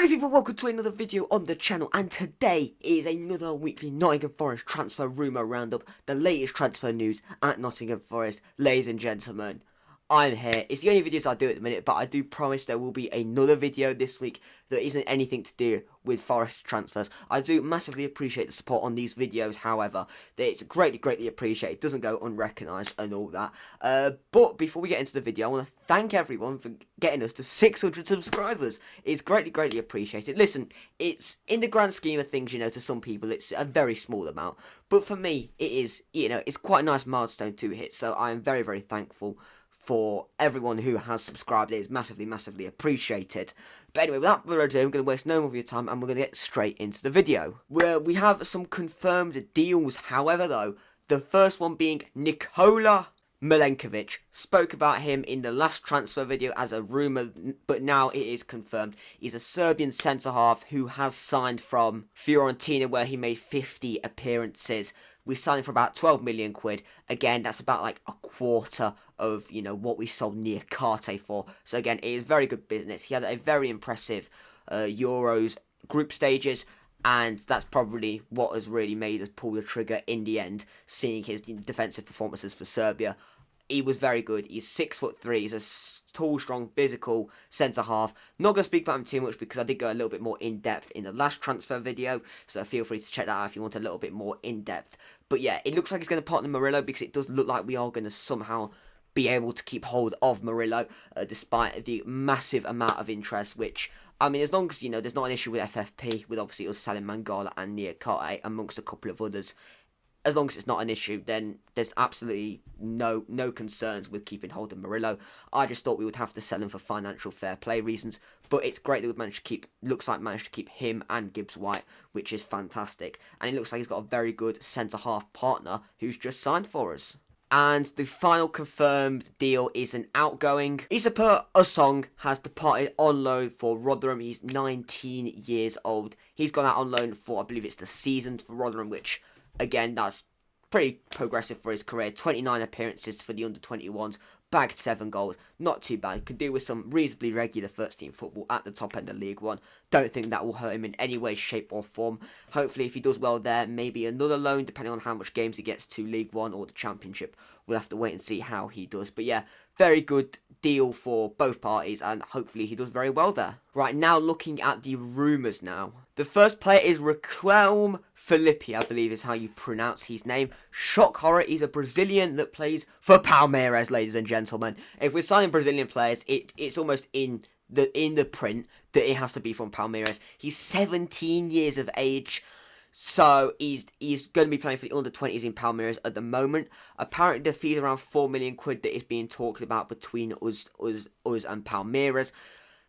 Hey people, welcome to another video on the channel, and today is another weekly Nottingham Forest transfer rumour roundup, the latest transfer news at Nottingham Forest. Ladies and gentlemen, I'm here. It's the only videos I do at the minute, but I do promise there will be another video this week that isn't anything to do with Forest transfers. I do massively appreciate the support on these videos, however, it's greatly appreciated. It doesn't go unrecognised and all that. But before we get into the video, I want to thank everyone for getting us to 600 subscribers. It's greatly appreciated. Listen, it's in the grand scheme of things, you know, to some people it's a very small amount, but for me it is, you know, it's quite a nice milestone to hit. So I am very thankful for everyone who has subscribed. It is massively appreciated. But anyway, without further ado, I'm going to waste no more of your time and we're going to get straight into the video, where we have some confirmed deals. However though, the first one being Nikola Milenković. Spoke about him in the last transfer video as a rumour, but now it is confirmed. He's a Serbian centre-half who has signed from Fiorentina, where he made 50 appearances. We signed him for about 12 million quid. Again, that's about like a quarter of, you know, what we sold Niakate for. So again, it is very good business. He had a very impressive Euros group stages, and that's probably what has really made us pull the trigger in the end, seeing his defensive performances for Serbia. He was very good. He's 6'3". He's a tall, strong, physical centre-half. Not going to speak about him too much because I did go a little bit more in-depth in the last transfer video, so feel free to check that out if you want a little bit more in-depth. But yeah, it looks like he's going to partner Murillo, because it does look like we are going to somehow be able to keep hold of Murillo, despite the massive amount of interest, which, I mean, as long as, you know, there's not an issue with FFP, with obviously us selling Mangala and Niakate, amongst a couple of others. As long as it's not an issue, then there's absolutely no concerns with keeping hold of Murillo. I just thought we would have to sell him for financial fair play reasons, but it's great that we've managed to keep, managed to keep him and Gibbs White, which is fantastic. And it looks like he's got a very good centre-half partner who's just signed for us. And the final confirmed deal is an outgoing. Isapur Usong has departed on loan for Rotherham. He's 19 years old. He's gone out on loan for, I believe it's the season for Rotherham, which, again, that's pretty progressive for his career. 29 appearances for the under-21s, bagged 7 goals. Not too bad. Could do with some reasonably regular first-team football at the top end of League One. Don't think that will hurt him in any way, shape or form. Hopefully, if he does well there, maybe another loan, depending on how much games he gets to League One or the Championship. We'll have to wait and see how he does. But yeah, very good deal for both parties, and hopefully he does very well there. Right, now looking at the rumours now. The first player is Riquelme Fillipi, I believe is how you pronounce his name. Shock horror, he's a Brazilian that plays for Palmeiras, ladies and gentlemen. If we're signing Brazilian players, it's almost in the print that it has to be from Palmeiras. He's 17 years of age. So he's going to be playing for the under-20s in Palmeiras at the moment. Apparently the fee's around 4 million quid that is being talked about between us and Palmeiras.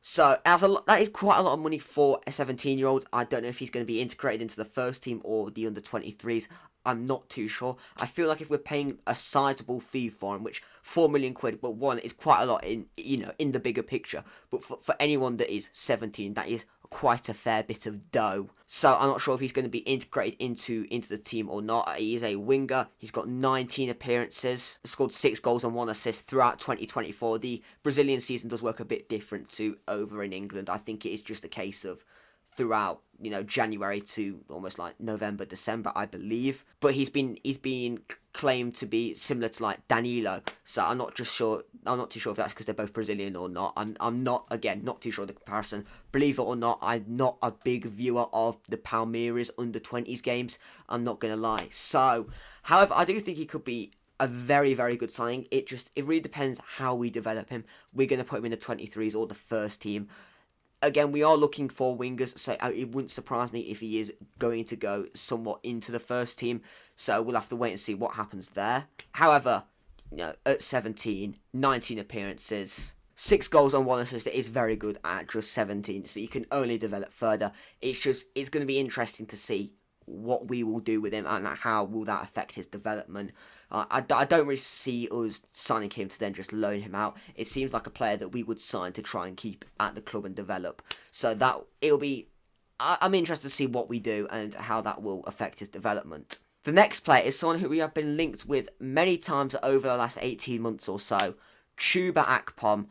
So that is quite a lot of money for a 17-year-old. I don't know if he's going to be integrated into the first team or the under-23s. I'm not too sure. I feel like if we're paying a sizable fee for him, which 4 million quid, but one is quite a lot in, you know, in the bigger picture. But for anyone that is 17, that is quite a fair bit of dough. So I'm not sure if he's going to be integrated into the team or not. He is a winger. He's got 19 appearances, scored 6 goals and 1 assist throughout 2024. The Brazilian season does work a bit different to over in England. I think it is just a case of throughout, you know, January to almost like November, December, I believe. But he's been claimed to be similar to like Danilo. So I'm not too sure if that's because they're both Brazilian or not. I'm not too sure of the comparison. Believe it or not, I'm not a big viewer of the Palmeiras under-20s games. I'm not gonna lie. So, however, I do think he could be a very good signing. It really depends how we develop him. We're gonna put him in the 23s or the first team. Again, we are looking for wingers, so it wouldn't surprise me if he is going to go somewhat into the first team. So we'll have to wait and see what happens there. However, you know, at 17, 19 appearances, 6 goals and 1 assist, it is very good at just 17. So you can only develop further. It's going to be interesting to see what we will do with him and how will that affect his development. I don't really see us signing him to then just loan him out. It seems like a player that we would sign to try and keep at the club and develop. So that it'll be, I'm interested to see what we do and how that will affect his development. The next player is someone who we have been linked with many times over the last 18 months or so, Chuba Akpom.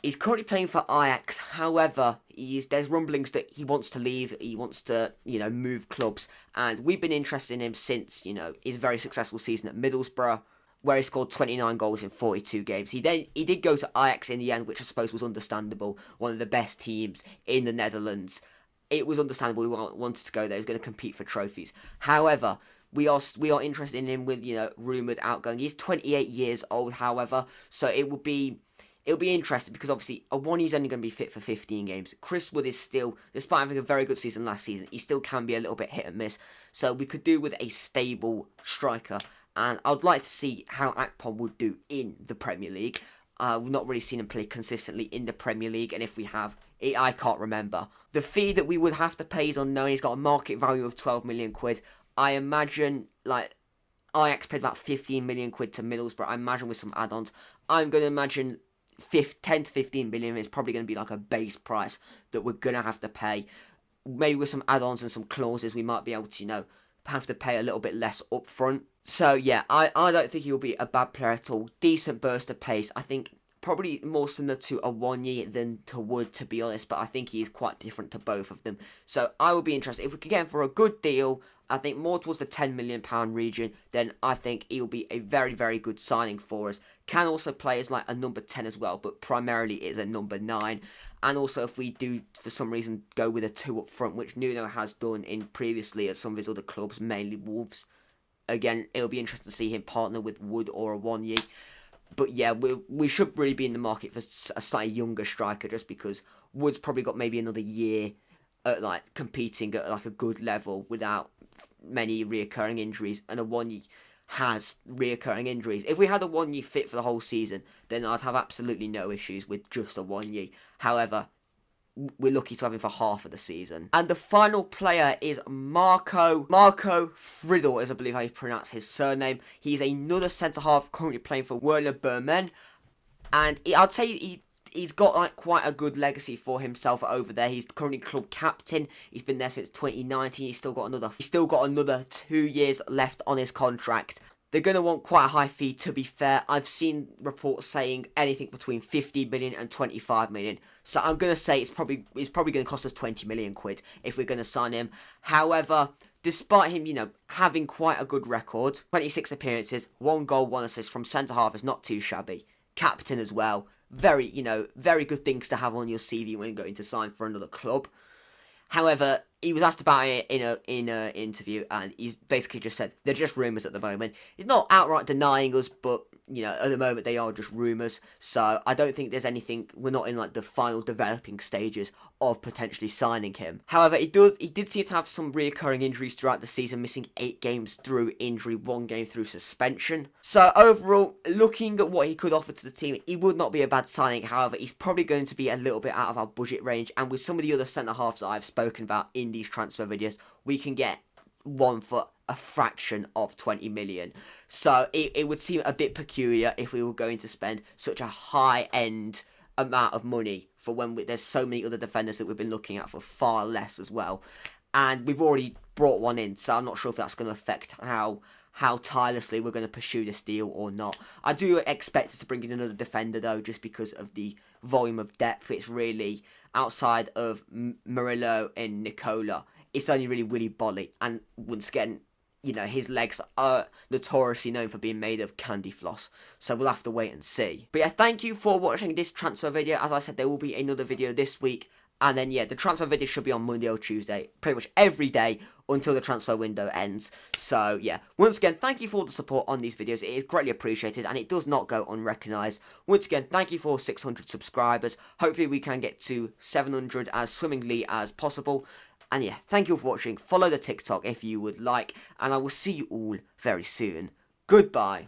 He's currently playing for Ajax. However, there's rumblings that he wants to leave. He wants to, move clubs. And we've been interested in him since, his very successful season at Middlesbrough, where he scored 29 goals in 42 games. He did go to Ajax in the end, which I suppose was understandable. One of the best teams in the Netherlands. It was understandable he wanted to go there. He was going to compete for trophies. However, we are interested in him with, rumoured outgoing. He's 28 years old, however, so it'll be interesting because obviously Awoniyi's only going to be fit for 15 games. Chris Wood is still, despite having a very good season last season, he still can be a little bit hit and miss. So we could do with a stable striker, and I'd like to see how Akpom would do in the Premier League. We've not really seen him play consistently in the Premier League, and if we have, I can't remember. The fee that we would have to pay is unknown. He's got a market value of 12 million quid. I imagine, Ajax paid about 15 million quid to Middlesbrough. I imagine with some add-ons. I'm going to imagine 10 to 15 million is probably going to be like a base price that we're going to have to pay. Maybe with some add-ons and some clauses, we might be able to, have to pay a little bit less up front. So, yeah, I don't think he'll be a bad player at all. Decent burst of pace. I think probably more similar to Awoniyi than to Wood, to be honest, but I think he is quite different to both of them. So, I will be interested. If we could get him for a good deal, I think more towards the £10 million region, then I think he will be a very, very good signing for us. Can also play as like a number 10 as well, but primarily is a number 9. And also if we do, for some reason, go with a 2 up front, which Nuno has done in previously at some of his other clubs, mainly Wolves. Again, it'll be interesting to see him partner with Wood or Awoniyi. But yeah, we should really be in the market for a slightly younger striker, just because Wood's probably got maybe another year at competing at a good level without many reoccurring injuries, and Awoniyi has reoccurring injuries. If we had Awoniyi fit for the whole season, then I'd have absolutely no issues with just Awoniyi. However, we're lucky to have him for half of the season. And the final player is Marco Friedl, as I believe how you pronounce his surname. He's another centre-half currently playing for Werder Bremen. And I'd say he's got quite a good legacy for himself over there. He's currently club captain. He's been there since 2019. He's still got another 2 years left on his contract. They're going to want quite a high fee, to be fair. I've seen reports saying anything between 50 million and 25 million. So I'm going to say it's probably going to cost us 20 million quid if we're going to sign him. However, despite him, having quite a good record, 26 appearances, 1 goal, 1 assist from centre-half is not too shabby. Captain as well. Very good things to have on your CV when going to sign for another club. However, he was asked about it in an interview, and he's basically just said they're just rumours at the moment. He's not outright denying us, but at the moment they are just rumours. So I don't think there's anything. We're not in the final developing stages of potentially signing him. However, he did seem to have some reoccurring injuries throughout the season, missing 8 games through injury, 1 game through suspension. So overall, looking at what he could offer to the team, he would not be a bad signing. However, he's probably going to be a little bit out of our budget range, and with some of the other centre halves that I've spoken about in these transfer videos, we can get one for a fraction of 20 million. So it would seem a bit peculiar if we were going to spend such a high-end amount of money for when there's so many other defenders that we've been looking at for far less as well. And we've already brought one in, so I'm not sure if that's going to affect how tirelessly we're going to pursue this deal or not. I do expect us to bring in another defender, though, just because of the volume of depth. It's really, outside of Murillo and Nicola, it's only really Willy Bolly. And once again, his legs are notoriously known for being made of candy floss. So we'll have to wait and see. But yeah, thank you for watching this transfer video. As I said, there will be another video this week. And then, yeah, the transfer video should be on Monday or Tuesday, pretty much every day until the transfer window ends. So, yeah, once again, thank you for all the support on these videos. It is greatly appreciated, and it does not go unrecognised. Once again, thank you for 600 subscribers. Hopefully, we can get to 700 as swimmingly as possible. And, yeah, thank you for watching. Follow the TikTok if you would like, and I will see you all very soon. Goodbye.